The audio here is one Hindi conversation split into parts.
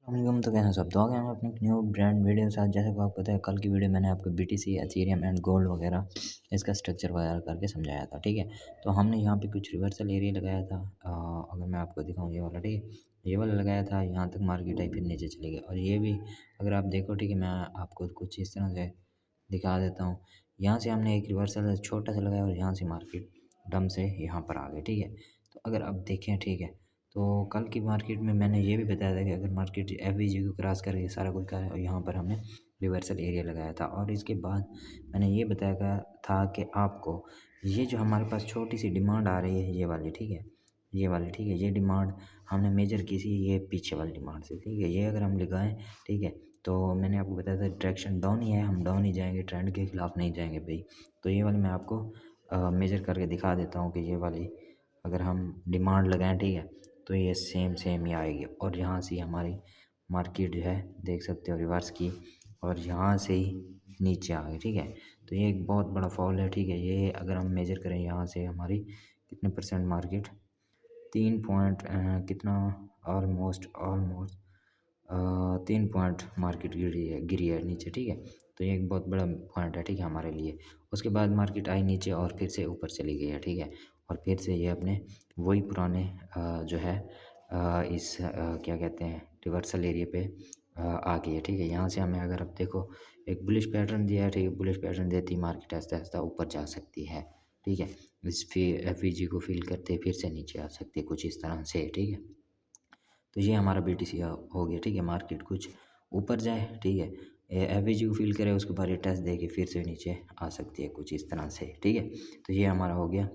हम तो कैसे सब तो आ गए हैं अपनी न्यू ब्रांड वीडियो के साथ। जैसे कि आपको पता है कल की वीडियो मैंने आपको बीटीसी एथेरियम एंड गोल्ड वगैरह इसका स्ट्रक्चर वगैरह करके समझाया था, ठीक है। तो हमने यहाँ पे कुछ रिवर्सल एरिया लगाया था। अगर मैं आपको दिखाऊँ ये वाला, ठीक है, ये वाला लगाया था, यहाँ तक मार्केट आई, फिर नीचे चली गई। और ये भी अगर आप देखो, ठीक है, मैं आपको कुछ इस तरह से दिखा देता हूँ। यहाँ से हमने एक रिवर्सल छोटा सा लगाया और यहाँ से मार्केट डम से यहाँ पर आ गई, ठीक है। तो अगर अब देखें, ठीक है, तो कल की मार्केट में मैंने ये भी बताया था कि अगर मार्केट एफवीजी को क्रॉस करके सारा कुछ का और यहाँ पर हमने रिवर्सल एरिया लगाया था। और इसके बाद मैंने ये बताया था कि आपको ये जो हमारे पास छोटी सी डिमांड आ रही है, ये वाली, ठीक है, ये वाली, ठीक है, ये डिमांड हमने मेजर की थी ये पीछे वाली डिमांड से, ठीक है। ये अगर हम लगाएं, ठीक है, तो मैंने आपको बताया था डायरेक्शन डाउन ही है, हम डाउन ही जाएंगे, ट्रेंड के खिलाफ नहीं जाएंगे भाई। तो ये वाली मैं आपको मेजर करके दिखा देता हूँ कि ये वाली अगर हम डिमांड लगाएं, ठीक है, तो ये सेम सेम ही आएगी। और यहाँ से हमारी मार्केट जो है देख सकते हो रिवर्स की और यहाँ से ही नीचे आ गई, ठीक है। तो ये एक बहुत बड़ा फॉल है, ठीक है। ये अगर हम मेजर करें यहाँ से हमारी कितने परसेंट मार्केट 3 पॉइंट कितना ऑलमोस्ट ऑलमोस्ट 3 पॉइंट मार्केट गिरी है नीचे, ठीक है। तो ये एक बहुत बड़ा पॉइंट है, ठीक है, हमारे लिए। उसके बाद मार्केट आई नीचे और फिर से ऊपर चली गई है, ठीक है। और फिर से ये अपने वही पुराने जो है क्या कहते हैं रिवर्सल एरिया पे आ गई है, ठीक है। यहाँ से हमें अगर अब देखो एक बुलिश पैटर्न दिया है, ठीक है, बुलिश पैटर्न देती मार्केट आहिस्ता आहिस्ता ऊपर जा सकती है, ठीक है। इस एफ को फिल करते फिर से नीचे आ सकती है कुछ इस तरह से, ठीक है। तो ये हमारा बीटीसी हो गया, ठीक है। मार्केट कुछ ऊपर जाए, ठीक है, एवरेज को फील करे, उसके बाद टेस्ट दे के फिर से नीचे आ सकती है कुछ इस तरह से, ठीक है। तो ये हमारा हो गया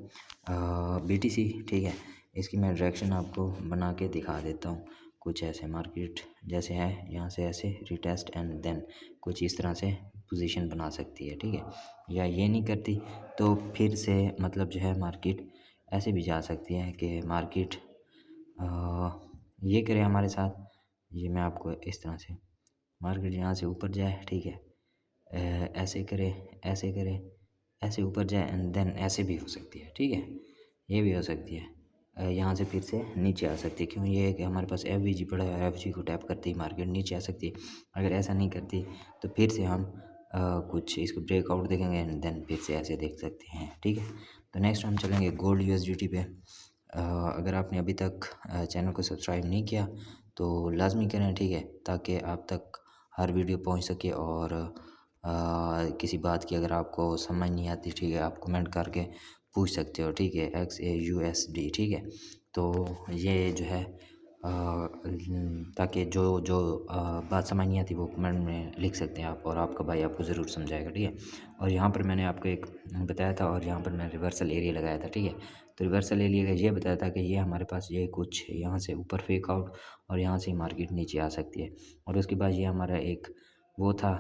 बीटीसी, ठीक है। इसकी मैं डायरेक्शन आपको बना के दिखा देता हूँ। कुछ ऐसे मार्केट जैसे है, यहाँ से ऐसे रिटेस्ट एंड देन कुछ इस तरह से पोजीशन बना सकती है, ठीक है। या ये नहीं करती तो फिर से मतलब जो है मार्केट ऐसे भी जा सकती है कि मार्केट ये करे हमारे साथ। ये मैं आपको इस तरह से मार्केट यहाँ से ऊपर जाए, ठीक है, ऐसे करे, ऐसे करे, ऐसे ऊपर जाए एंड देन ऐसे भी हो सकती है, ठीक है। ये भी हो सकती है यहाँ से फिर से नीचे आ सकती है। क्यों, ये है कि हमारे पास एफ पड़ा है, एफ को टैप करते ही मार्केट नीचे आ सकती है। अगर ऐसा नहीं करती तो फिर से हम कुछ इसको ब्रेकआउट देखेंगे एंड देन फिर से ऐसे देख सकते हैं, ठीक है। तो नेक्स्ट हम चलेंगे गोल्ड यूएसडीटी पे। अगर आपने अभी तक चैनल को सब्सक्राइब नहीं किया तो लाजमी करें, ठीक है, ताकि आप तक हर वीडियो पहुंच सके। और किसी बात की अगर आपको समझ नहीं आती, ठीक है, आप कमेंट करके पूछ सकते हो, ठीक है, XAUSD, ठीक है। तो ये जो है ताकि जो जो बात समझ नहीं आती वो कमेंट में लिख सकते हैं आप, और आपका भाई आपको ज़रूर समझाएगा, ठीक है। और यहाँ पर मैंने आपको एक बताया था, और यहाँ पर मैंने रिवर्सल एरिया लगाया था, ठीक है। तो रिवर्सल एरिया का ये बताया था कि ये हमारे पास ये कुछ यहाँ से ऊपर फेक आउट और यहाँ से मार्केट नीचे आ सकती है। और उसके बाद ये हमारा एक वो था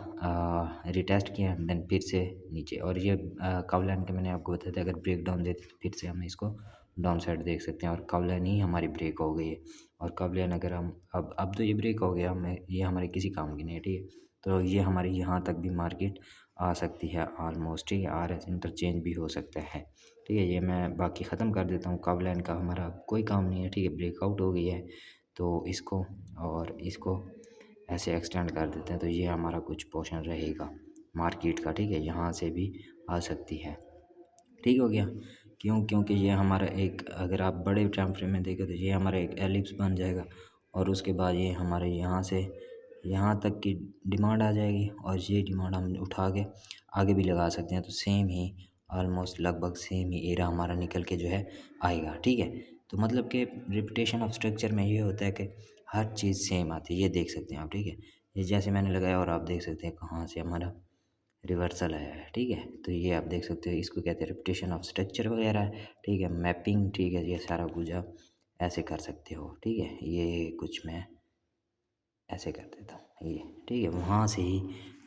रिटेस्ट किया देन फिर से नीचे। और ये कव लाइन के मैंने आपको बताया था अगर ब्रेक डाउन देते तो फिर से हम इसको डाउन साइड देख सकते हैं। और कव लाइन ही हमारी ब्रेक हो गई है। और कव लाइन अगर हम अब तो ये ब्रेक हो गया, हमें ये हमारे किसी काम की नहीं है, ठीक है। तो ये हमारी यहाँ तक भी मार्केट आ सकती है ऑलमोस्ट, ठीक है। RS इंटरचेंज भी हो सकता है, ठीक है। ये मैं बाकी ख़त्म कर देता हूँ। कव लाइन का हमारा कोई काम नहीं है, ठीक है, ब्रेकआउट हो गई है तो इसको और इसको ऐसे एक्सटेंड कर देते हैं। तो ये हमारा कुछ पोर्शन रहेगा मार्केट का, ठीक है, यहाँ से भी आ सकती है, ठीक हो गया। क्यों, क्योंकि ये हमारा एक अगर आप बड़े टाइम फ्रेम में देखें तो ये हमारा एक एलिप्स बन जाएगा। और उसके बाद ये हमारे यहाँ से यहाँ तक की डिमांड आ जाएगी और ये डिमांड हम उठा के आगे भी लगा सकते हैं। तो सेम ही ऑलमोस्ट लगभग सेम ही एरा हमारा निकल के जो है आएगा, ठीक है। तो मतलब कि रिपीटेशन ऑफ स्ट्रक्चर में ये होता है कि हर चीज़ सेम आती है, ये देख सकते हैं आप, ठीक है। ये जैसे मैंने लगाया और आप देख सकते हैं कहाँ से हमारा रिवर्सल आया है, ठीक है। तो ये आप देख सकते हो, इसको कहते हैं रिपीटेशन ऑफ स्ट्रक्चर वगैरह है, ठीक है, मैपिंग, ठीक है। ये सारा कुछ आप ऐसे कर सकते हो, ठीक है। ये कुछ मैं ऐसे कर देता हूँ, ये ठीक है। वहाँ से ही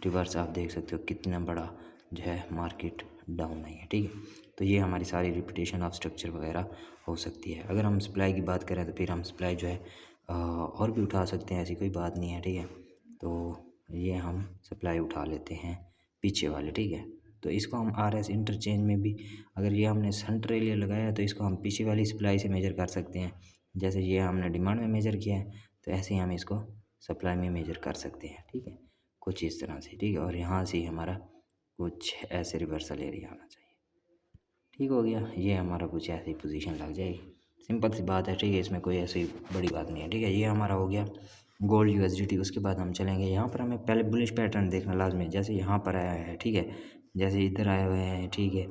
रिवर्स आप देख सकते हो कितना बड़ा जो है मार्केट डाउन आई है, ठीक है। तो ये हमारी सारी रिपीटेशन ऑफ स्ट्रक्चर वगैरह हो सकती है। अगर हम सप्लाई की बात करें तो फिर हम सप्लाई जो है और भी उठा सकते हैं, ऐसी कोई बात नहीं है, ठीक है। तो ये हम सप्लाई उठा लेते हैं पीछे वाले, ठीक है। तो इसको हम RS इंटरचेंज में भी अगर ये हमने सेंटर एरिया लगाया है तो इसको हम पीछे वाली सप्लाई से मेजर कर सकते हैं। जैसे ये हमने डिमांड में मेजर किया है तो ऐसे ही हम इसको सप्लाई में मेजर कर सकते हैं, ठीक है, कुछ इस तरह से, ठीक है। और यहाँ से हमारा कुछ ऐसे रिवर्सल एरिया आना चाहिए, ठीक हो गया। ये हमारा कुछ ऐसी पोजीशन लग जाएगी, सिंपल सी बात है, ठीक है, इसमें कोई ऐसी बड़ी बात नहीं है, ठीक है। ये हमारा हो गया गोल्ड यूएसडीटी। उसके बाद हम चलेंगे यहाँ पर, हमें पहले बुलिश पैटर्न देखना लाजमी है, जैसे यहाँ पर आया है, ठीक है, जैसे इधर आए हुए हैं, ठीक है,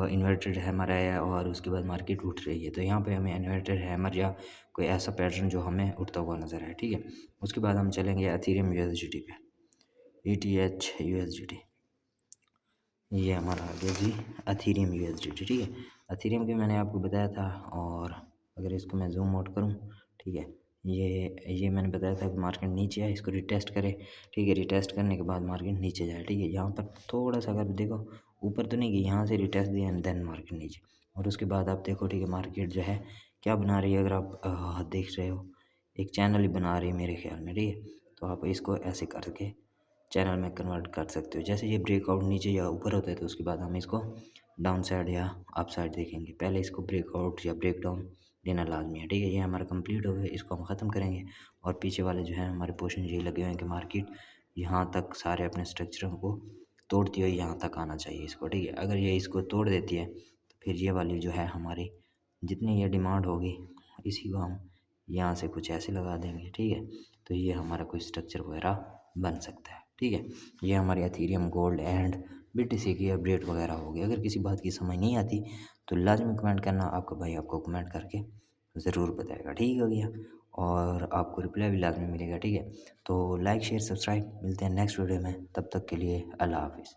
इन्वर्टेड हैमर आया है और उसके बाद मार्केट उठ रही है, तो यहाँ पे हमें इन्वर्टेड हैमर या कोई ऐसा पैटर्न जो हमें उठता हुआ नज़र आए, ठीक है। उसके बाद हम चलेंगे एथेरियम यूएसडीटी पे, ETH USDT, ये हमारा आ गया जी एथेरियम USDT, ठीक है। एथेरियम के मैंने आपको बताया था, और अगर इसको मैं जूम आउट करूँ, ठीक है, ये मैंने बताया था कि मार्केट नीचे है, इसको रिटेस्ट करें, ठीक है, रिटेस्ट करने के बाद मार्केट नीचे जाए, ठीक है। यहाँ पर थोड़ा सा अगर देखो ऊपर तो नहीं गई, यहाँ से रिटेस्ट दिया एंड देन मार्केट नीचे, और उसके बाद आप देखो, ठीक है, मार्केट जो है क्या बना रही है, अगर आप देख रहे हो एक चैनल ही बना रही है मेरे ख्याल में, ठीक है। तो आप इसको ऐसे करके चैनल में कन्वर्ट कर सकते हो। जैसे ये ब्रेकआउट नीचे या ऊपर होता है तो उसके बाद हम इसको डाउन साइड या अप साइड देखेंगे, पहले इसको ब्रेकआउट या ब्रेक डाउन देना लाजमी है, ठीक है। ये हमारा कंप्लीट हो गया, इसको हम ख़त्म करेंगे, और पीछे वाले जो है हमारे पोर्शन यही लगे हुए हैं कि मार्केट यहाँ तक सारे अपने स्ट्रक्चरों को तोड़ती हुई यहाँ तक आना चाहिए इसको, ठीक है। अगर ये इसको तोड़ देती है तो फिर ये वाली जो है हमारी जितनी ये डिमांड होगी, इसी को हम यहाँ से कुछ ऐसे लगा देंगे, ठीक है। तो ये हमारा कोई स्ट्रक्चर वगैरह बन सकता है, ठीक है। ये हमारी एथेरियम, गोल्ड एंड BTC की अपडेट वगैरह होगी। अगर किसी बात की समझ नहीं आती तो लाजमी कमेंट करना, आपका भाई आपको कमेंट करके ज़रूर बताएगा, ठीक हो गया, और आपको रिप्लाई भी लाजमी मिलेगा, ठीक है। तो लाइक शेयर सब्सक्राइब, मिलते हैं नेक्स्ट वीडियो में, तब तक के लिए अल्लाह हाफिज़।